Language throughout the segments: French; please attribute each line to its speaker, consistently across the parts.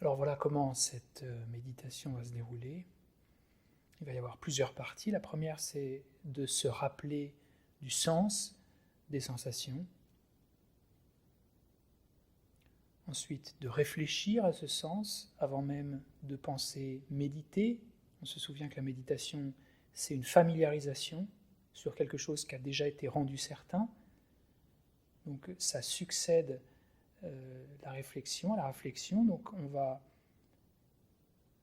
Speaker 1: Alors voilà comment cette méditation va se dérouler. Il va y avoir plusieurs parties. La première, c'est de se rappeler du sens des sensations. Ensuite, de réfléchir à ce sens avant même de penser méditer. On se souvient que la méditation, c'est une familiarisation sur quelque chose qui a déjà été rendu certain. Donc ça succède à la réflexion. Donc on va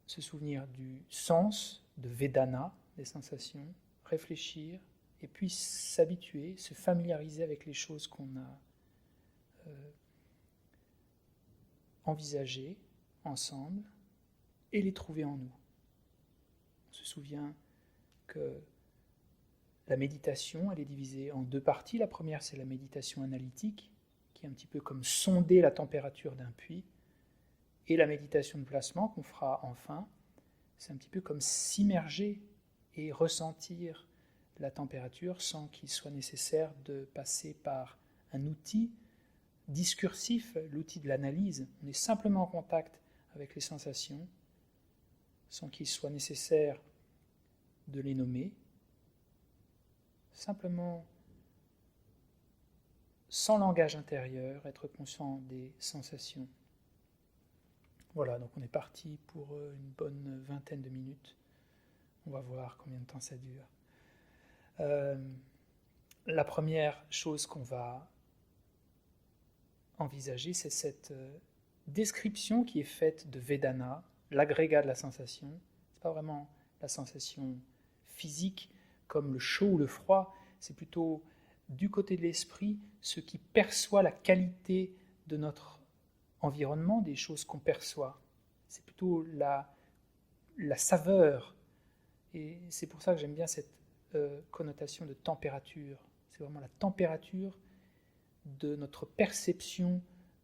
Speaker 1: se souvenir du sens de Vedana, des sensations, réfléchir, et puis s'habituer, se familiariser avec les choses qu'on a envisagées ensemble et les trouver en nous. On se souvient que la méditation, elle est divisée en deux parties. La première, c'est la méditation analytique, qui est un petit peu comme sonder la température d'un puits, et la méditation de placement qu'on fera enfin, c'est un petit peu comme s'immerger et ressentir la température sans qu'il soit nécessaire de passer par un outil discursif, l'outil de l'analyse. On est simplement en contact avec les sensations sans qu'il soit nécessaire de les nommer, simplement sans langage intérieur, être conscient des sensations. Voilà, donc on est parti pour une bonne vingtaine de minutes. On va voir combien de temps ça dure. La première chose qu'on va envisager, c'est cette description qui est faite de Vedana, l'agrégat de la sensation. Ce n'est pas vraiment la sensation physique comme le chaud ou le froid, c'est plutôt du côté de l'esprit ce qui perçoit la qualité de notre environnement, des choses qu'on perçoit. C'est plutôt la saveur. Et c'est pour ça que j'aime bien cette connotation de température. C'est vraiment la température de notre perception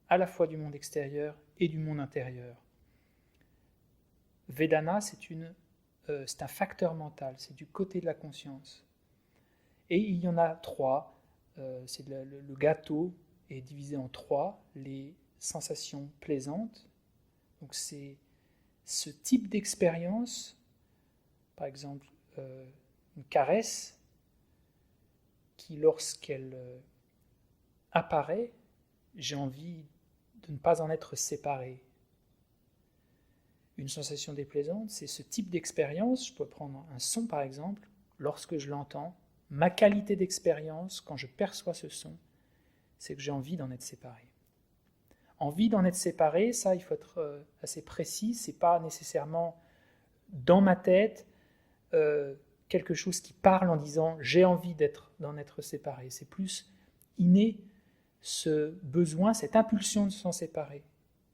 Speaker 1: à la fois du monde extérieur et du monde intérieur. Vedana, c'est un facteur mental, c'est du côté de la conscience. Et il y en a trois. Le gâteau est divisé en trois. Les sensations plaisantes, donc c'est ce type d'expérience, par exemple une caresse, qui lorsqu'elle apparaît, j'ai envie de ne pas en être séparé. Une sensation déplaisante, c'est ce type d'expérience. Je peux prendre un son par exemple, lorsque je l'entends, ma qualité d'expérience quand je perçois ce son, c'est que j'ai envie d'en être séparé. Envie d'en être séparé, ça il faut être assez précis, c'est pas nécessairement dans ma tête quelque chose qui parle en disant j'ai envie d'en être séparé, c'est plus inné ce besoin, cette impulsion de s'en séparer.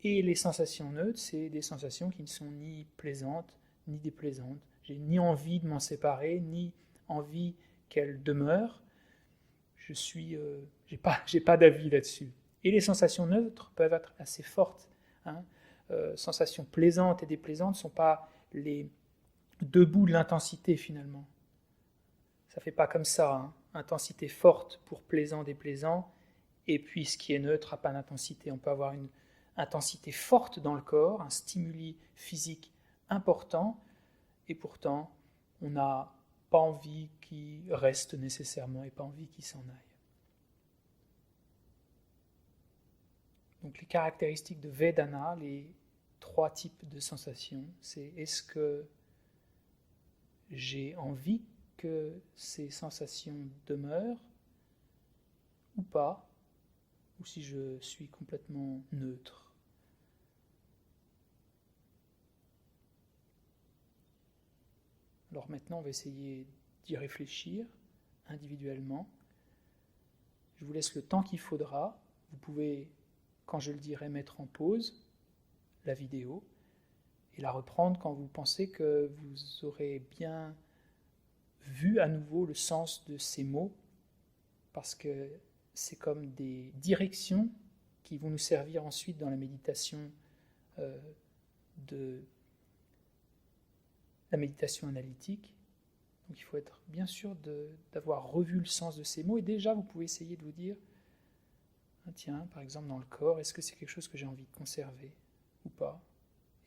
Speaker 1: Et les sensations neutres, c'est des sensations qui ne sont ni plaisantes ni déplaisantes. J'ai ni envie de m'en séparer, ni envie qu'elle demeure. J'ai pas d'avis là-dessus. Et les sensations neutres peuvent être assez fortes. Sensations plaisantes et déplaisantes ne sont pas les deux bouts de l'intensité finalement. Ça ne fait pas comme ça. Intensité forte pour plaisant, déplaisant, et puis ce qui est neutre n'a pas d'intensité. On peut avoir une intensité forte dans le corps, un stimuli physique important, et pourtant on n'a pas envie qu'il reste nécessairement et pas envie qu'il s'en aille. Donc les caractéristiques de Vedana, les trois types de sensations, c'est est-ce que j'ai envie que ces sensations demeurent ou pas, ou si je suis complètement neutre. Alors maintenant, on va essayer d'y réfléchir individuellement. Je vous laisse le temps qu'il faudra. Vous pouvez, quand je le dirai, mettre en pause la vidéo et la reprendre quand vous pensez que vous aurez bien vu à nouveau le sens de ces mots, parce que c'est comme des directions qui vont nous servir ensuite dans la méditation de la méditation analytique. Donc il faut être bien sûr d'avoir revu le sens de ces mots, et déjà vous pouvez essayer de vous dire tiens, par exemple dans le corps, est-ce que c'est quelque chose que j'ai envie de conserver ou pas?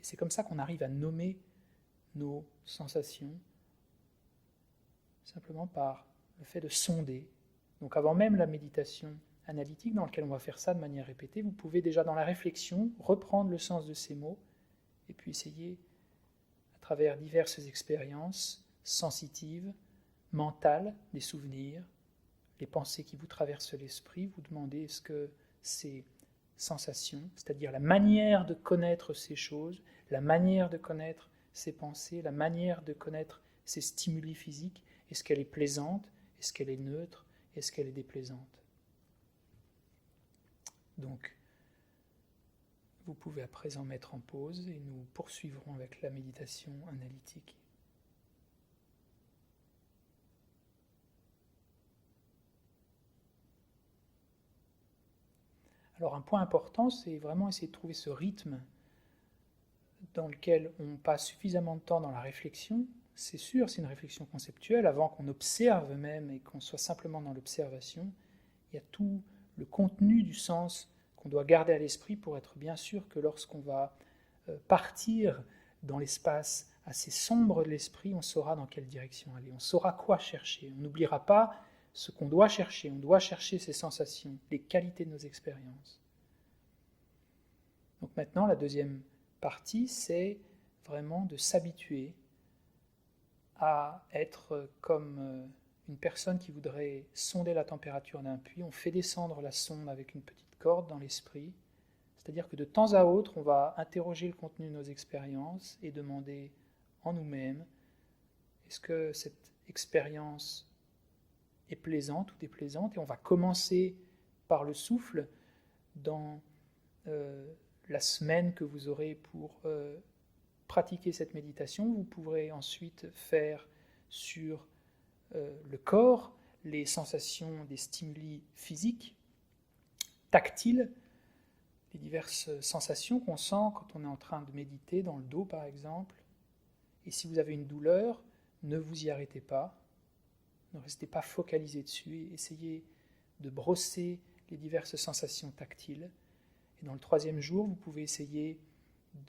Speaker 1: c'est comme ça qu'on arrive à nommer nos sensations, simplement par le fait de sonder. Donc avant même la méditation analytique, dans laquelle on va faire ça de manière répétée, vous pouvez déjà dans la réflexion reprendre le sens de ces mots et puis essayer, à travers diverses expériences sensitives, mentales, des souvenirs, les pensées qui vous traversent l'esprit, vous demandez est-ce que ces sensations, c'est-à-dire la manière de connaître ces choses, la manière de connaître ces pensées, la manière de connaître ces stimuli physiques, est-ce qu'elle est plaisante, est-ce qu'elle est neutre, est-ce qu'elle est déplaisante? Donc, vous pouvez à présent mettre en pause et nous poursuivrons avec la méditation analytique. Alors un point important, c'est vraiment essayer de trouver ce rythme dans lequel on passe suffisamment de temps dans la réflexion. C'est sûr, c'est une réflexion conceptuelle, avant qu'on observe même et qu'on soit simplement dans l'observation. Il y a tout le contenu du sens qu'on doit garder à l'esprit pour être bien sûr que lorsqu'on va partir dans l'espace assez sombre de l'esprit, on saura dans quelle direction aller, on saura quoi chercher. On n'oubliera pas ce qu'on doit chercher. On doit chercher ces sensations, les qualités de nos expériences. Donc maintenant, la deuxième partie, c'est vraiment de s'habituer à être comme une personne qui voudrait sonder la température d'un puits. On fait descendre la sonde avec une petite corde dans l'esprit, c'est-à-dire que de temps à autre, on va interroger le contenu de nos expériences et demander en nous-mêmes, est-ce que cette expérience est plaisante ou déplaisante? Et on va commencer par le souffle dans la semaine que vous aurez pour pratiquer cette méditation. Vous pourrez ensuite faire sur le corps les sensations des stimuli physiques, tactiles, les diverses sensations qu'on sent quand on est en train de méditer, dans le dos par exemple. Et si vous avez une douleur, ne vous y arrêtez pas, ne restez pas focalisé dessus, essayez de brosser les diverses sensations tactiles. Et dans le troisième jour, vous pouvez essayer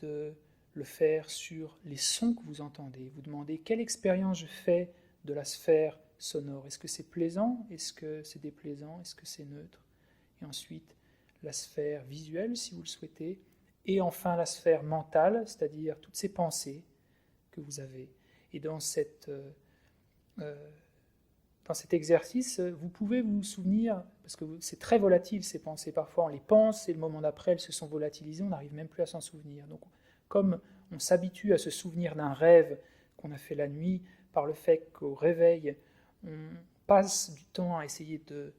Speaker 1: de le faire sur les sons que vous entendez. Vous demandez quelle expérience je fais de la sphère sonore. Est-ce que c'est plaisant? Est-ce que c'est déplaisant? Est-ce que c'est neutre? Et ensuite, la sphère visuelle, si vous le souhaitez. Et enfin, la sphère mentale, c'est-à-dire toutes ces pensées que vous avez. Et dans cet exercice, vous pouvez vous souvenir, parce que c'est très volatile ces pensées, parfois on les pense et le moment d'après elles se sont volatilisées, on n'arrive même plus à s'en souvenir. Donc comme on s'habitue à se souvenir d'un rêve qu'on a fait la nuit, par le fait qu'au réveil, on passe du temps à essayer de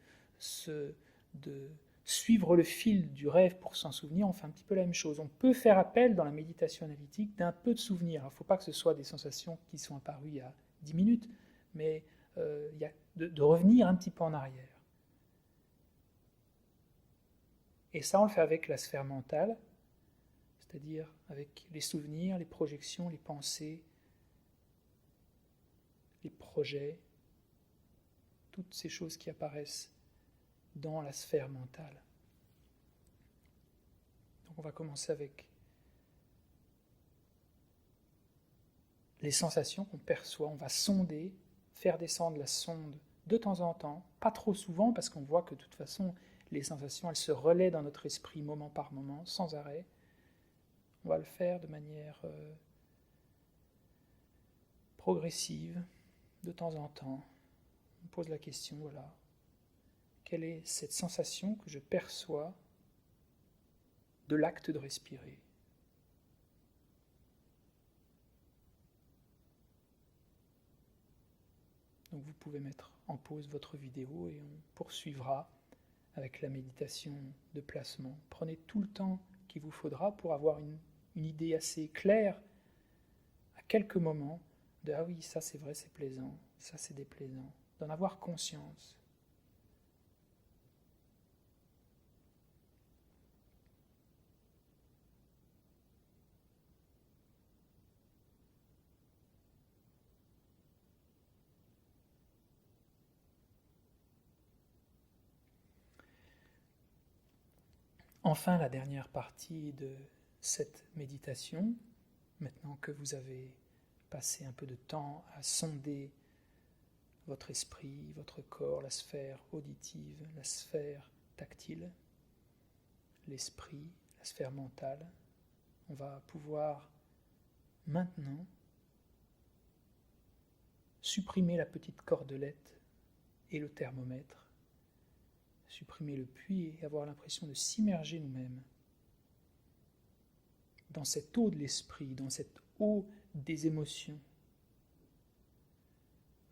Speaker 1: suivre le fil du rêve pour s'en souvenir, on fait un petit peu la même chose. On peut faire appel dans la méditation analytique d'un peu de souvenir. Il ne faut pas que ce soit des sensations qui sont apparues il y a 10 minutes, mais de revenir un petit peu en arrière. Et ça, on le fait avec la sphère mentale, c'est-à-dire avec les souvenirs, les projections, les pensées, les projets, toutes ces choses qui apparaissent dans la sphère mentale. Donc on va commencer avec les sensations qu'on perçoit. On va sonder, faire descendre la sonde de temps en temps, pas trop souvent parce qu'on voit que de toute façon les sensations elles se relaient dans notre esprit moment par moment, sans arrêt. On va le faire de manière progressive, de temps en temps. On pose la question, voilà, quelle est cette sensation que je perçois de l'acte de respirer? Donc vous pouvez mettre en pause votre vidéo et on poursuivra avec la méditation de placement. Prenez tout le temps qu'il vous faudra pour avoir une idée assez claire à quelques moments de « ah oui, ça c'est vrai, c'est plaisant, ça c'est déplaisant », d'en avoir conscience. Enfin, la dernière partie de cette méditation, Maintenant que vous avez passé un peu de temps à sonder votre esprit, votre corps, la sphère auditive, la sphère tactile, l'esprit, la sphère mentale, on va pouvoir maintenant supprimer la petite cordelette et le thermomètre, supprimer le puits et avoir l'impression de s'immerger nous-mêmes dans cette eau de l'esprit, dans cette eau des émotions.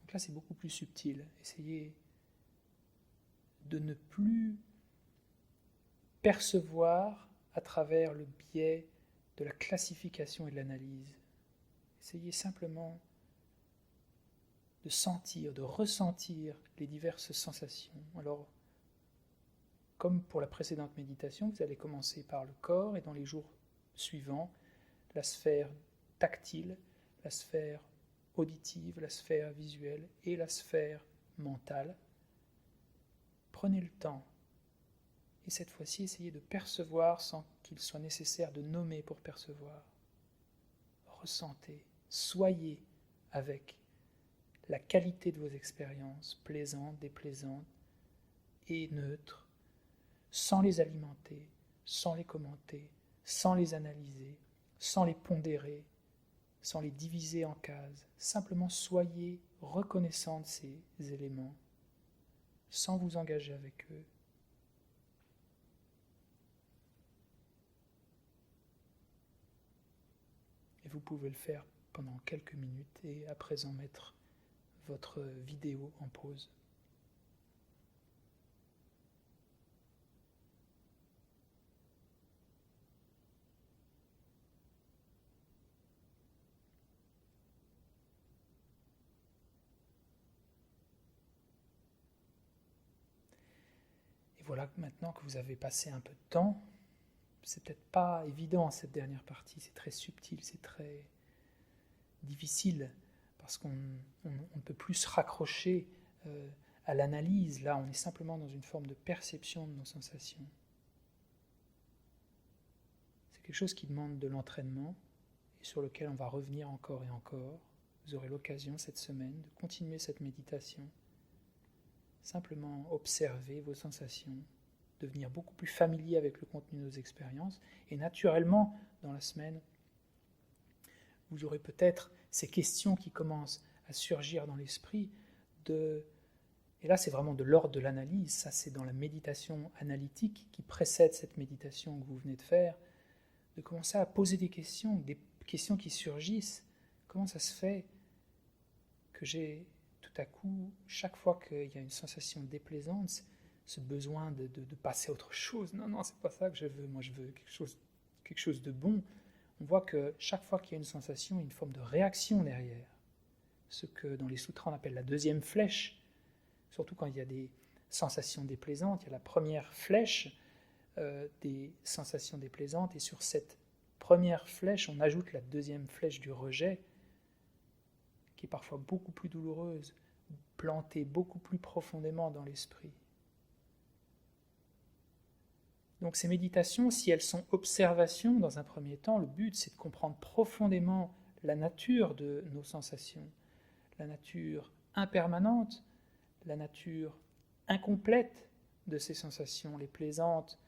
Speaker 1: Donc là, c'est beaucoup plus subtil. Essayez de ne plus percevoir à travers le biais de la classification et de l'analyse. Essayez simplement de sentir, de ressentir les diverses sensations. Alors, comme pour la précédente méditation, vous allez commencer par le corps et dans les jours suivants, la sphère tactile, la sphère auditive, la sphère visuelle et la sphère mentale. Prenez le temps et cette fois-ci, essayez de percevoir sans qu'il soit nécessaire de nommer pour percevoir. Ressentez, soyez avec la qualité de vos expériences, plaisantes, déplaisantes et neutres, sans les alimenter, sans les commenter, sans les analyser, sans les pondérer, sans les diviser en cases. Simplement soyez reconnaissants de ces éléments, sans vous engager avec eux. Et vous pouvez le faire pendant quelques minutes et à présent mettre votre vidéo en pause. Et voilà, maintenant que vous avez passé un peu de temps, c'est peut-être pas évident cette dernière partie, c'est très subtil, c'est très difficile parce qu'on ne peut plus se raccrocher à l'analyse. Là, on est simplement dans une forme de perception de nos sensations. C'est quelque chose qui demande de l'entraînement et sur lequel on va revenir encore et encore. Vous aurez l'occasion cette semaine de continuer cette méditation. Simplement observer vos sensations, devenir beaucoup plus familier avec le contenu de nos expériences et naturellement, dans la semaine, vous aurez peut-être ces questions qui commencent à surgir dans l'esprit et là c'est vraiment de l'ordre de l'analyse, ça c'est dans la méditation analytique qui précède cette méditation que vous venez de faire, de commencer à poser des questions qui surgissent. Comment ça se fait que j'ai tout à coup, chaque fois qu'il y a une sensation déplaisante, ce besoin de passer à autre chose? Non, c'est pas ça que je veux, moi je veux quelque chose de bon. On voit que chaque fois qu'il y a une sensation, il y a une forme de réaction derrière. Ce que dans les sutras on appelle la deuxième flèche, surtout quand il y a des sensations déplaisantes, il y a la première flèche des sensations déplaisantes, et sur cette première flèche, on ajoute la deuxième flèche du rejet, qui est parfois beaucoup plus douloureuse, plantée beaucoup plus profondément dans l'esprit. Donc ces méditations, si elles sont observations dans un premier temps, le but c'est de comprendre profondément la nature de nos sensations, la nature impermanente, la nature incomplète de ces sensations. Les plaisantes,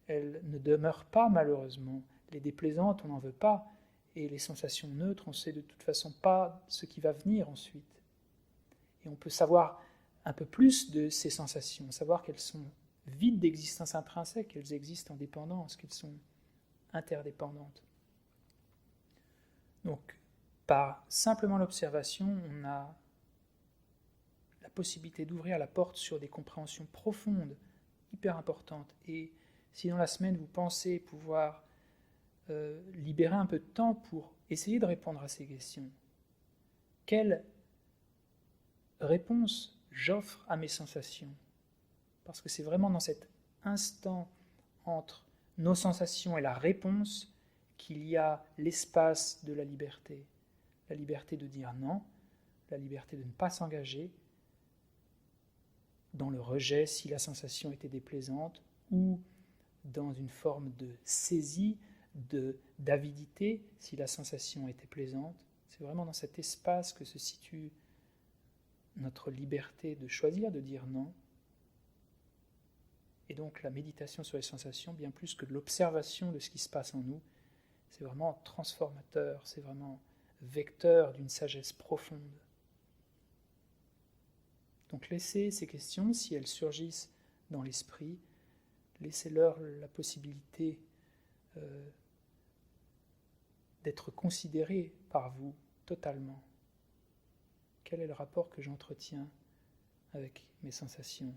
Speaker 1: elles ne demeurent pas malheureusement. Les déplaisantes, on n'en veut pas. Et les sensations neutres, on ne sait de toute façon pas ce qui va venir ensuite. Et on peut savoir un peu plus de ces sensations, savoir qu'elles sont vides d'existence intrinsèque, qu'elles existent en dépendance, qu'elles sont interdépendantes. Donc, par simplement l'observation, on a la possibilité d'ouvrir la porte sur des compréhensions profondes, hyper importantes. Et si dans la semaine vous pensez pouvoir libérer un peu de temps pour essayer de répondre à ces questions, quelle réponse j'offre à mes sensations? Parce que c'est vraiment dans cet instant entre nos sensations et la réponse qu'il y a l'espace de la liberté de dire non, la liberté de ne pas s'engager dans le rejet si la sensation était déplaisante, ou dans une forme de saisie d'avidité si la sensation était plaisante. C'est vraiment dans cet espace que se situe notre liberté de choisir, de dire non. Et donc la méditation sur les sensations, bien plus que de l'observation de ce qui se passe en nous, c'est vraiment transformateur, c'est vraiment vecteur d'une sagesse profonde. Donc laissez ces questions, si elles surgissent dans l'esprit, laissez-leur la possibilité d'être considérées par vous totalement. Quel est le rapport que j'entretiens avec mes sensations ?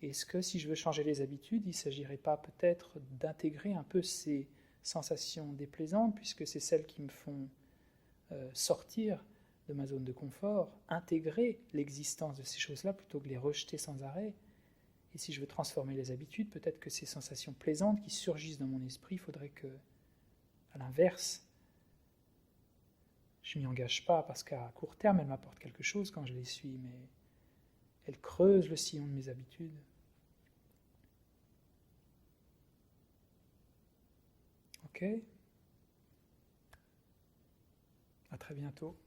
Speaker 1: Est-ce que si je veux changer les habitudes, il ne s'agirait pas peut-être d'intégrer un peu ces sensations déplaisantes, puisque c'est celles qui me font sortir de ma zone de confort, intégrer l'existence de ces choses-là plutôt que les rejeter sans arrêt. Et si je veux transformer les habitudes, peut-être que ces sensations plaisantes qui surgissent dans mon esprit, il faudrait que, à l'inverse, je ne m'y engage pas, parce qu'à court terme, elles m'apportent quelque chose quand je les suis, mais elles creusent le sillon de mes habitudes. Ok ? À très bientôt.